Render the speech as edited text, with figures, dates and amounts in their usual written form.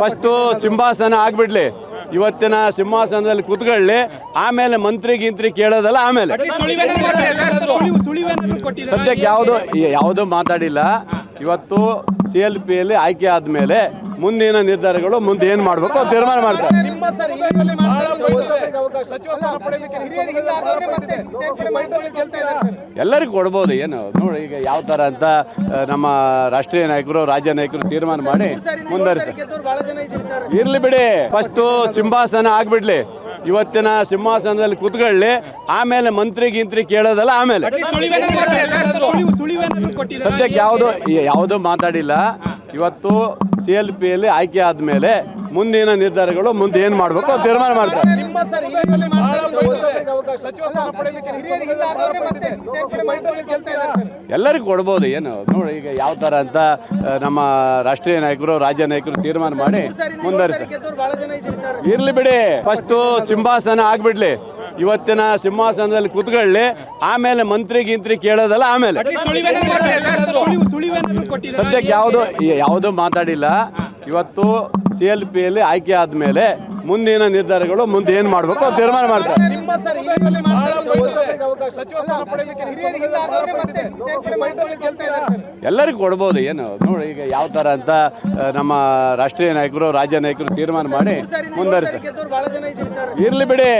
First ಸಿಂಹಾಸನ ಆಗ್ಬಿಡ್ಲಿ, ಇವತ್ತಿನ ಸಿಂಹಾಸನದಲ್ಲಿ ಕೂತ್ಕೊಳ್ಳಿ, ಆಮೇಲೆ ಮಂತ್ರಿ ಗಿಂತ್ರಿ ಕೇಳೋದಲ್ಲ. ಆಮೇಲೆ ಸದ್ಯಕ್ಕೆ ಯಾವುದು ಮಾತಾಡಿಲ್ಲ. ಇವತ್ತು CLPಯಲ್ಲಿ ಆಯ್ಕೆ ಆದಮೇಲೆ ಮುಂದಿನ ನಿರ್ಧಾರಗಳು ಮುಂದೆ ಏನು ಮಾಡಬೇಕು ಅದು ತೀರ್ಮಾನ ಮಾಡ್ತಾರೆ. ಎಲ್ಲರಿಗೂ ಕೊಡ್ಬೋದು, ಏನು ನೋಡಿ ಈಗ ಯಾವ ಥರ ಅಂತ ನಮ್ಮ ರಾಷ್ಟ್ರೀಯ ನಾಯಕರು ರಾಜ್ಯ ನಾಯಕರು ತೀರ್ಮಾನ ಮಾಡಿ ಮುಂದುವರಿಸ್ತಾರೆ. ಇರ್ಲಿ ಬಿಡಿ, ಫಸ್ಟು ಸಿಂಹಾಸನ ಆಗ್ಬಿಡ್ಲಿ, ಇವತ್ತಿನ ಸಿಂಹಾಸನದಲ್ಲಿ ಕೂತ್ಕೊಳ್ಳಿ, ಆಮೇಲೆ ಮಂತ್ರಿ ಗಿಂತ್ರಿ ಕೇಳೋದಲ್ಲ. ಆಮೇಲೆ ಸದ್ಯಕ್ಕೆ ಯಾವುದು ಮಾತಾಡಿಲ್ಲ. ಇವತ್ತು CLPಯಲ್ಲಿ ಆಯ್ಕೆ ಆದಮೇಲೆ ಮುಂದಿನ ನಿರ್ಧಾರಗಳು ಮುಂದೆ ಏನು ಮಾಡಬೇಕು ಅದು ತೀರ್ಮಾನ ಮಾಡ್ತಾರೆ. ಎಲ್ಲರಿಗೂ ಕೊಡ್ಬೋದು, ಏನು ನೋಡಿ ಈಗ ಯಾವ ಥರ ಅಂತ ನಮ್ಮ ರಾಷ್ಟ್ರೀಯ ನಾಯಕರು ರಾಜ್ಯ ನಾಯಕರು ತೀರ್ಮಾನ ಮಾಡಿ ಮುಂದುವರಿಸ್ತಾರೆ. ಇರ್ಲಿ ಬಿಡಿ, ಫಸ್ಟು ಸಿಂಹಾಸನ ಆಗ್ಬಿಡ್ಲಿ, ಇವತ್ತಿನ ಸಿಂಹಾಸನದಲ್ಲಿ ಕೂತ್ಕೊಳ್ಳಿ, ಆಮೇಲೆ ಮಂತ್ರಿ ಗಿಂತ್ರಿ ಕೇಳೋದಲ್ಲ. ಆಮೇಲೆ ಸದ್ಯಕ್ಕೆ ಯಾವುದು ಮಾತಾಡಿಲ್ಲ. ಇವತ್ತು CLPಯಲ್ಲಿ ಆಯ್ಕೆ ಆದಮೇಲೆ ಮುಂದಿನ ನಿರ್ಧಾರಗಳು ಮುಂದೆ ಏನು ಮಾಡಬೇಕು ಅದು ತೀರ್ಮಾನ ಮಾಡ್ತಾರೆ. ಎಲ್ಲರಿಗೂ ಕೊಡ್ಬೋದು, ಏನು ನೋಡಿ ಈಗ ಯಾವ ಥರ ಅಂತ ನಮ್ಮ ರಾಷ್ಟ್ರೀಯ ನಾಯಕರು ರಾಜ್ಯ ನಾಯಕರು ತೀರ್ಮಾನ ಮಾಡಿ ಮುಂದುವರಿಸ್ತಾರೆ. ಇರ್ಲಿ ಬಿಡಿ,